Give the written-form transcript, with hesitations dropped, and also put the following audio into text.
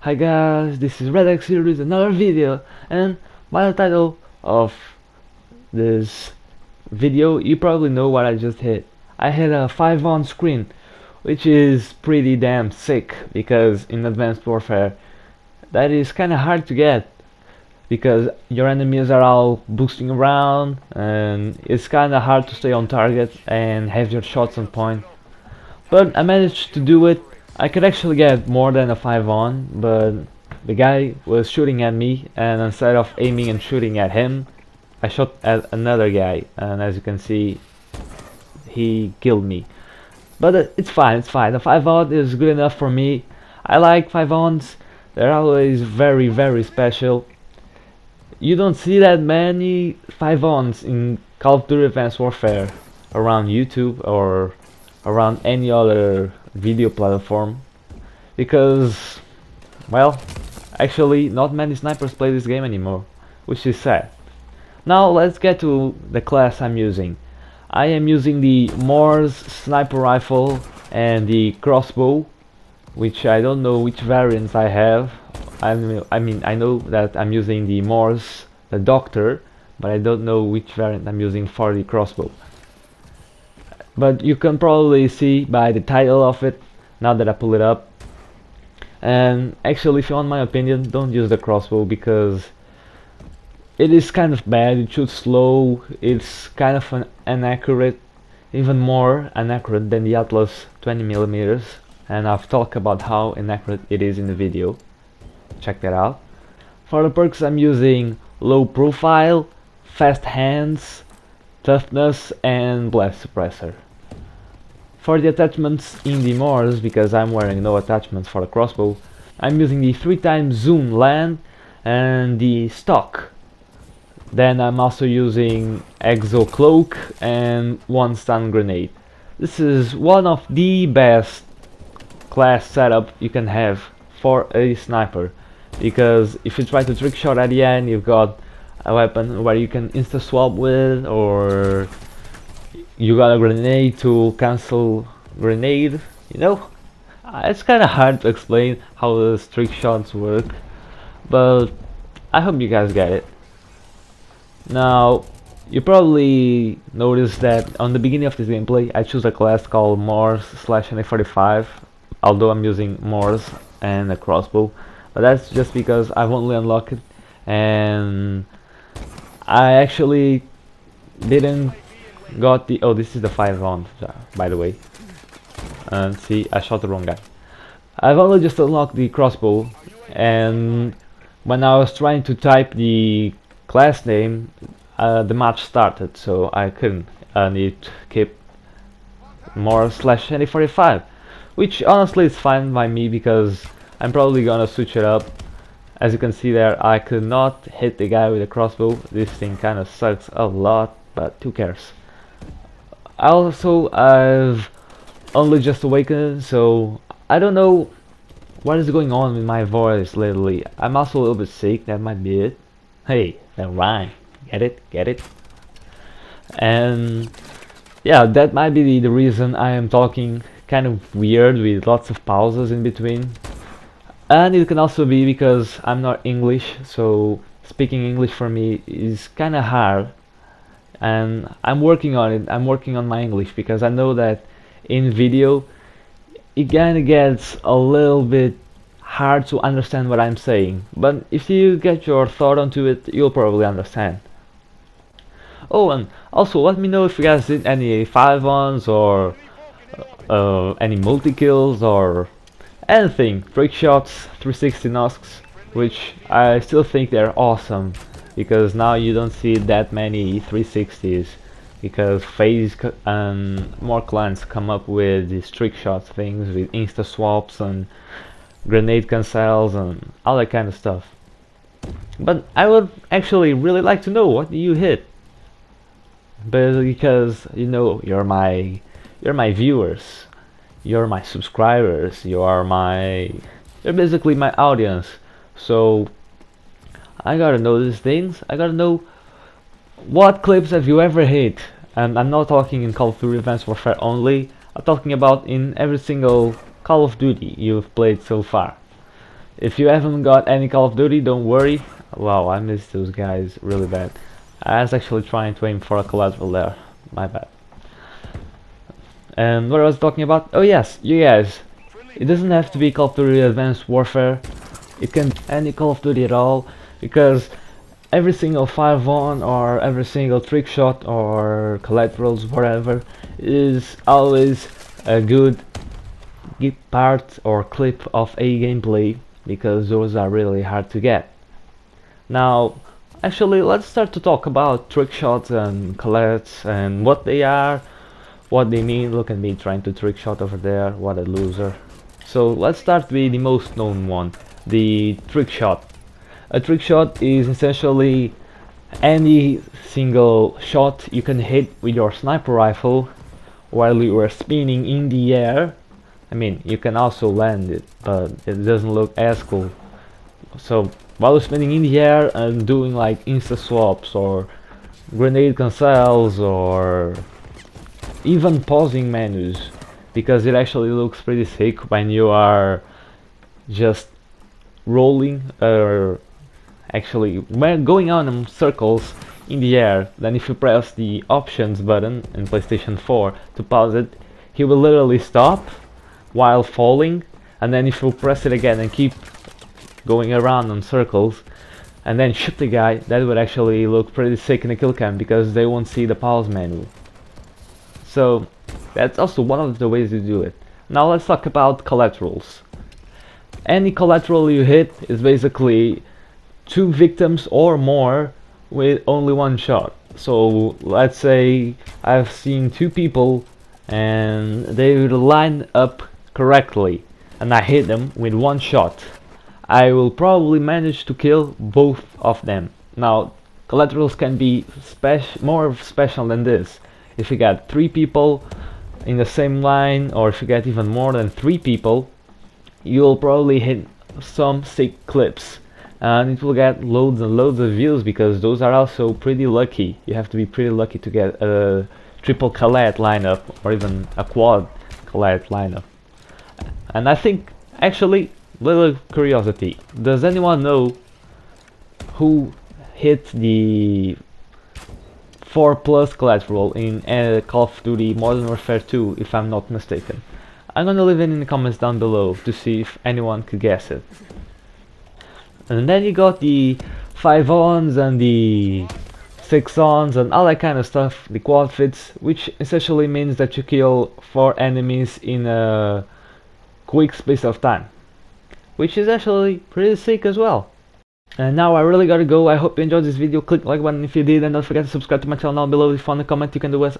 Hi guys, this is Red X Series, another video, and by the title of this video you probably know what I just hit. I hit a 5 on screen, which is pretty damn sick because in Advanced Warfare that is kinda hard to get because your enemies are all boosting around and it's kinda hard to stay on target and have your shots on point. But I managed to do it. I could actually get more than a 5 on, but the guy was shooting at me, and instead of aiming and shooting at him, I shot at another guy, and as you can see, he killed me. But it's fine, it's fine. The 5 on is good enough for me. I like 5 ons. They're always very, very special. You don't see that many 5 ons in Call of Duty Advanced Warfare around YouTube or around any other video platform because, well, actually not many snipers play this game anymore, which is sad. Now let's get to the class I'm using. I am using the Morse sniper rifle and the crossbow, which I don't know which variants I have. I mean I know that I'm using the Morse, the Doctor, but I don't know which variant I'm using for the crossbow. But you can probably see by the title of it now that I pull it up. And actually, if you want my opinion, don't use the crossbow because it is kind of bad. It shoots slow. It's kind of inaccurate, even more inaccurate than the Atlas 20mm. And I've talked about how inaccurate it is in the video. Check that out. For the perks, I'm using low profile, fast hands, toughness, and blast suppressor. For the attachments in the Morse, because I'm wearing no attachments for the crossbow, I'm using the 3x zoom land and the stock. Then I'm also using exo cloak and 1 stun grenade. This is one of the best class setup you can have for a sniper, because if you try to trick shot at the end, you've got a weapon where you can insta swap with, or you got a grenade to cancel grenade, you know. It's kinda hard to explain how the trick shots work, but I hope you guys get it. Now, you probably noticed that on the beginning of this gameplay I choose a class called Morse/NA45, although I'm using Morse and a crossbow, but that's just because I've only unlocked it and I actually didn't got the... oh, this is the 5 on, by the way. And see, I shot the wrong guy. I've only just unlocked the crossbow, and when I was trying to type the class name, the match started, so I couldn't, and it kept Morse/NA45, which honestly is fine by me because I'm probably gonna switch it up. As you can see there, I could not hit the guy with a crossbow. This thing kinda sucks a lot, but who cares. Also, I've only just awakened, so I don't know what is going on with my voice lately. I'm also a little bit sick, that might be it. Hey, that rhyme. Get it? Get it? And yeah, that might be the reason I am talking kind of weird with lots of pauses in between. And it can also be because I'm not English, so speaking English for me is kinda hard. And I'm working on it. I'm working on my English because I know that in video it kinda gets a little bit hard to understand what I'm saying, but if you get your thought onto it, you'll probably understand. Oh, and also let me know if you guys did any 5 ons or any multi-kills or anything, trick shots, 360 knocks, which I still think they're awesome, because now you don't see that many 360s, because FaZe and more clans come up with these trick shots things with insta swaps and grenade cancels and all that kind of stuff. But I would actually really like to know what you hit, but because you know you're my viewers, you're my subscribers, you're basically my audience, so I gotta know these things. I gotta know what clips have you ever hit. And I'm not talking in Call of Duty Advanced Warfare only, I'm talking about in every single Call of Duty you've played so far. If you haven't got any Call of Duty, don't worry. Wow, I missed those guys really bad. I was actually trying to aim for a collateral there. My bad. And what I was talking about? Oh yes, you guys. It doesn't have to be Call of Duty Advanced Warfare. It can be any Call of Duty at all, because every single 5-on or every single trick shot or collaterals, whatever, is always a good part or clip of a gameplay, because those are really hard to get. Now, actually, let's start to talk about trick shots and collets and what they are, what they mean. Look at me trying to trick shot over there, what a loser. So let's start with the most known one, the trick shot. A trick shot is essentially any single shot you can hit with your sniper rifle while you are spinning in the air. I mean, you can also land it, but it doesn't look as cool. So while you're spinning in the air and doing like insta swaps or grenade cancels or even pausing menus, because it actually looks pretty sick when you are just rolling or actually when going on in circles in the air. Then if you press the options button in PlayStation 4 to pause it, he will literally stop while falling, and then if you press it again and keep going around in circles and then shoot the guy, that would actually look pretty sick in a kill cam, because they won't see the pause menu. So that's also one of the ways to do it. Now let's talk about collaterals. Any collateral you hit is basically 2 victims or more with only 1 shot. So let's say I've seen 2 people and they would line up correctly and I hit them with 1 shot. I will probably manage to kill both of them. Now, collaterals can be more special than this. If you got 3 people in the same line, or if you get even more than 3 people, you'll probably hit some sick clips, and it will get loads and loads of views, because those are also pretty lucky. You have to be pretty lucky to get a triple collet lineup or even a quad collet lineup. And I think, actually, little curiosity, does anyone know who hit the 4+ collateral in Call of Duty Modern Warfare 2, if I'm not mistaken? I'm gonna leave it in the comments down below to see if anyone could guess it. And then you got the 5-ons and the 6-ons and all that kind of stuff, the quad fits, which essentially means that you kill 4 enemies in a quick space of time, which is actually pretty sick as well. And now I really gotta go. I hope you enjoyed this video. Click the like button if you did, and don't forget to subscribe to my channel down below. If you want to comment, you can do as